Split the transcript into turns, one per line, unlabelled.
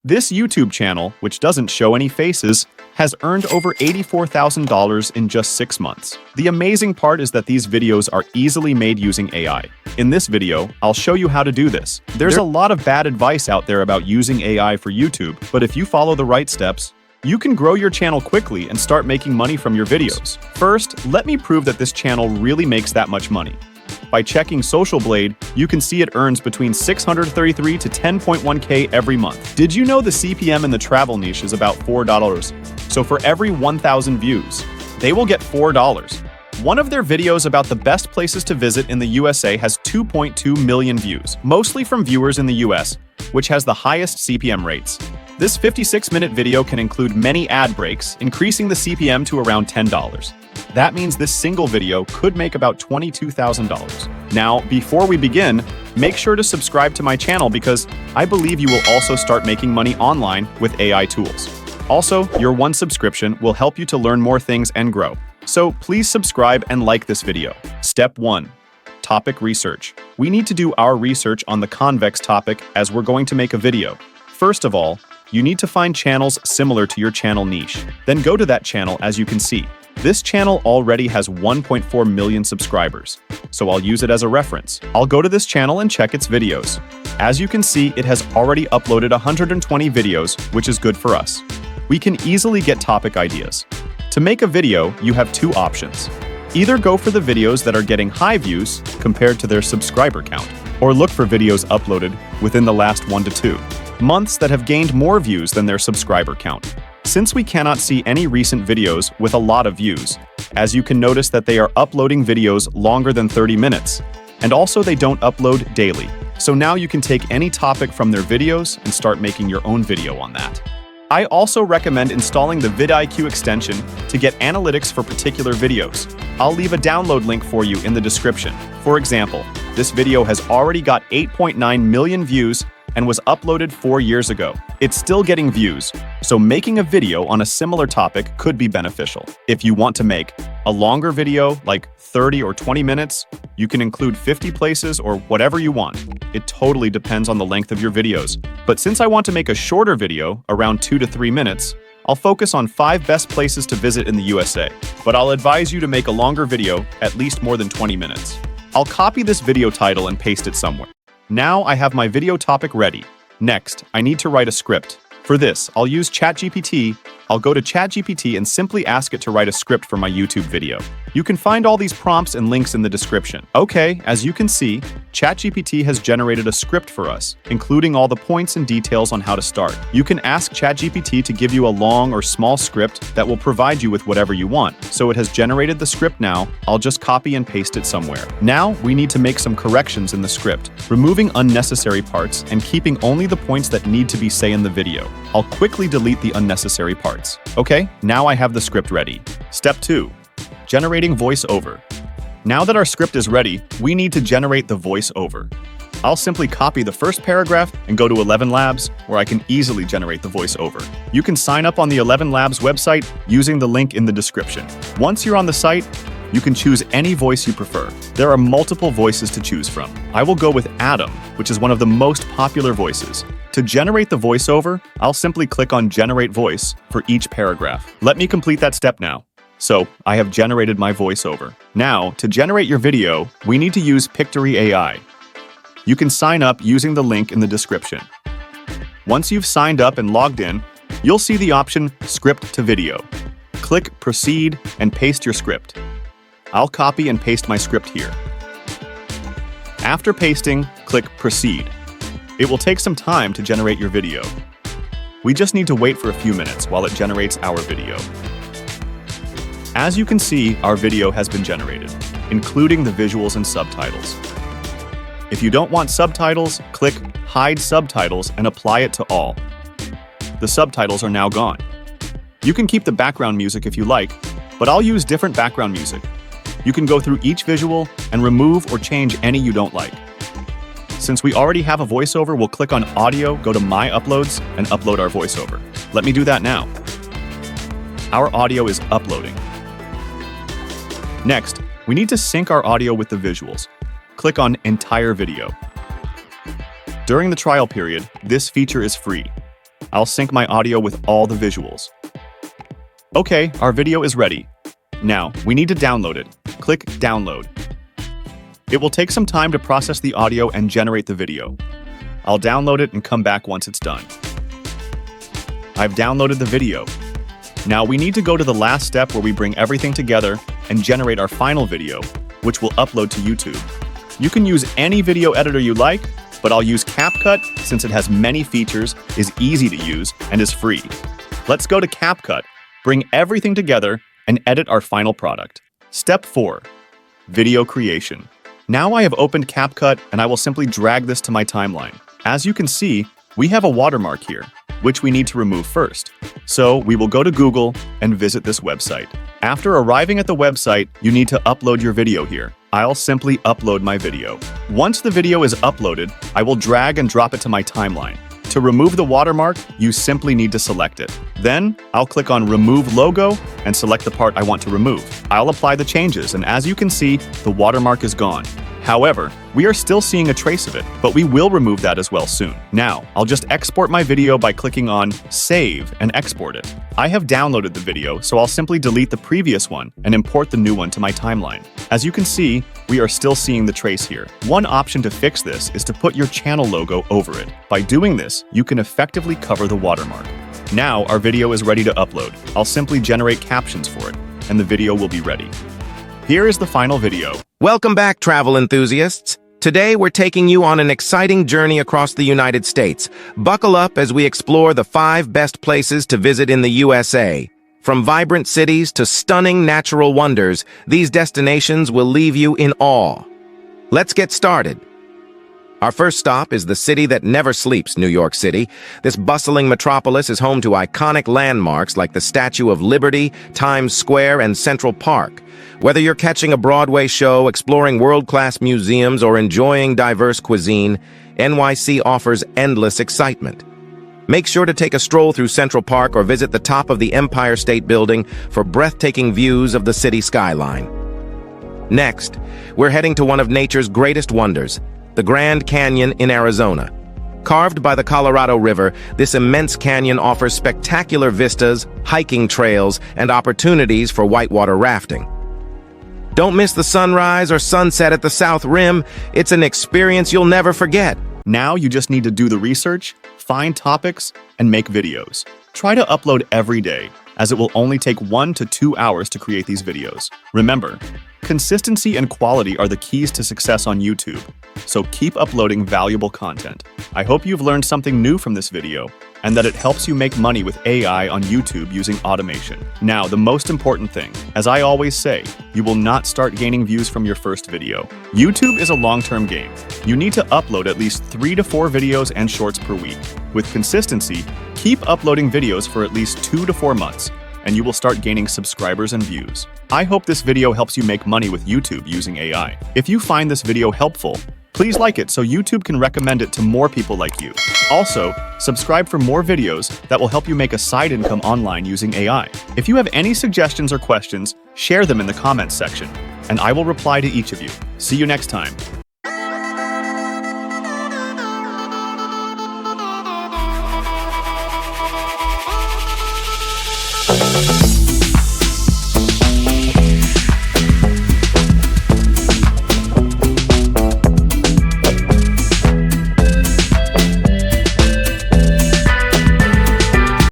This YouTube channel, which doesn't show any faces, has earned over $84,000 in just 6 months. The amazing part is that these videos are easily made using AI. In this video, I'll show you how to do this. There's a lot of bad advice out there about using AI for YouTube, but if you follow the right steps, you can grow your channel quickly and start making money from your videos. First, let me prove that this channel really makes that much money. By checking Social Blade, you can see it earns between $633 to $10.1K every month. Did you know the CPM in the travel niche is about $4? So for every 1,000 views, they will get $4. One of their videos about the best places to visit in the USA has 2.2 million views, mostly from viewers in the US, which has the highest CPM rates. This 56-minute video can include many ad breaks, increasing the CPM to around $10. That means this single video could make about $22,000. Now, before we begin, make sure to subscribe to my channel because I believe you will also start making money online with AI tools. Also, your one subscription will help you to learn more things and grow. So please subscribe and like this video. Step 1. Topic research. We need to do our research on the convex topic as we're going to make a video. First of all, you need to find channels similar to your channel niche. Then go to that channel as you can see. This channel already has 1.4 million subscribers, so I'll use it as a reference. I'll go to this channel and check its videos. As you can see, it has already uploaded 120 videos, which is good for us. We can easily get topic ideas. To make a video, you have two options. Either go for the videos that are getting high views compared to their subscriber count, or look for videos uploaded within the last 1 to 2 months that have gained more views than their subscriber count. Since we cannot see any recent videos with a lot of views, as you can notice that they are uploading videos longer than 30 minutes, and also they don't upload daily. So now you can take any topic from their videos and start making your own video on that. I also recommend installing the vidIQ extension to get analytics for particular videos. I'll leave a download link for you in the description. For example, this video has already got 8.9 million views and was uploaded 4 years ago. It's still getting views, so making a video on a similar topic could be beneficial. If you want to make a longer video, like 30 or 20 minutes, you can include 50 places or whatever you want. It totally depends on the length of your videos. But since I want to make a shorter video, around 2 to 3 minutes, I'll focus on 5 best places to visit in the USA. But I'll advise you to make a longer video, at least more than 20 minutes. I'll copy this video title and paste it somewhere. Now I have my video topic ready. Next, I need to write a script. For this, I'll use ChatGPT. I'll go to ChatGPT and simply ask it to write a script for my YouTube video. You can find all these prompts and links in the description. Okay, as you can see, ChatGPT has generated a script for us, including all the points and details on how to start. You can ask ChatGPT to give you a long or small script that will provide you with whatever you want. So it has generated the script now. I'll just copy and paste it somewhere. Now we need to make some corrections in the script, removing unnecessary parts and keeping only the points that need to be said in the video. I'll quickly delete the unnecessary parts. Okay, now I have the script ready. Step 2. Generating voiceover. Now that our script is ready, we need to generate the voiceover. I'll simply copy the first paragraph and go to 11 Labs, where I can easily generate the voiceover. You can sign up on the 11 Labs website using the link in the description. Once you're on the site, you can choose any voice you prefer. There are multiple voices to choose from. I will go with Adam, which is one of the most popular voices. To generate the voiceover, I'll simply click on Generate Voice for each paragraph. Let me complete that step now. So, I have generated my voiceover. Now, to generate your video, we need to use Pictory AI. You can sign up using the link in the description. Once you've signed up and logged in, you'll see the option Script to Video. Click Proceed and paste your script. I'll copy and paste my script here. After pasting, click Proceed. It will take some time to generate your video. We just need to wait for a few minutes while it generates our video. As you can see, our video has been generated, including the visuals and subtitles. If you don't want subtitles, click Hide Subtitles and apply it to all. The subtitles are now gone. You can keep the background music if you like, but I'll use different background music. You can go through each visual and remove or change any you don't like. Since we already have a voiceover, we'll click on Audio, go to My Uploads, and upload our voiceover. Let me do that now. Our audio is uploading. Next, we need to sync our audio with the visuals. Click on Entire Video. During the trial period, this feature is free. I'll sync my audio with all the visuals. Okay, our video is ready. Now, we need to download it. Click Download. It will take some time to process the audio and generate the video. I'll download it and come back once it's done. I've downloaded the video. Now we need to go to the last step where we bring everything together and generate our final video, which we'll upload to YouTube. You can use any video editor you like, but I'll use CapCut since it has many features, is easy to use, and is free. Let's go to CapCut, bring everything together, and edit our final product. Step 4. Video creation. Now I have opened CapCut and I will simply drag this to my timeline. As you can see, we have a watermark here, which we need to remove first. So we will go to Google and visit this website. After arriving at the website, you need to upload your video here. I'll simply upload my video. Once the video is uploaded, I will drag and drop it to my timeline. To remove the watermark, you simply need to select it. Then, I'll click on Remove Logo and select the part I want to remove. I'll apply the changes, and as you can see, the watermark is gone. However, we are still seeing a trace of it, but we will remove that as well soon. Now, I'll just export my video by clicking on Save and export it. I have downloaded the video, so I'll simply delete the previous one and import the new one to my timeline. As you can see, we are still seeing the trace here. One option to fix this is to put your channel logo over it. By doing this, you can effectively cover the watermark. Now, our video is ready to upload. I'll simply generate captions for it, and the video will be ready. Here is the final video.
Welcome back, travel enthusiasts. Today, we're taking you on an exciting journey across the United States. Buckle up as we explore the 5 best places to visit in the USA. From vibrant cities to stunning natural wonders, these destinations will leave you in awe. Let's get started. Our first stop is the city that never sleeps, New York City. This bustling metropolis is home to iconic landmarks like the Statue of Liberty, Times Square, and Central Park. Whether you're catching a Broadway show, exploring world-class museums, or enjoying diverse cuisine, NYC offers endless excitement. Make sure to take a stroll through Central Park or visit the top of the Empire State Building for breathtaking views of the city skyline. Next, we're heading to one of nature's greatest wonders, the Grand Canyon in Arizona. Carved by the Colorado River, this immense canyon offers spectacular vistas, hiking trails, and opportunities for whitewater rafting. Don't miss the sunrise or sunset at the South Rim. It's an experience you'll never forget.
Now you just need to do the research, find topics, and make videos. Try to upload every day, as it will only take 1 to 2 hours to create these videos. Remember, consistency and quality are the keys to success on YouTube, so keep uploading valuable content. I hope you've learned something new from this video, and that it helps you make money with AI on YouTube using automation. Now, the most important thing, as I always say, you will not start gaining views from your first video. YouTube is a long-term game. You need to upload at least 3 to 4 videos and shorts per week. With consistency, keep uploading videos for at least 2 to 4 months, and you will start gaining subscribers and views. I hope this video helps you make money with YouTube using AI. If you find this video helpful, please like it so YouTube can recommend it to more people like you. Also, subscribe for more videos that will help you make a side income online using AI. If you have any suggestions or questions, share them in the comments section, and I will reply to each of you. See you next time.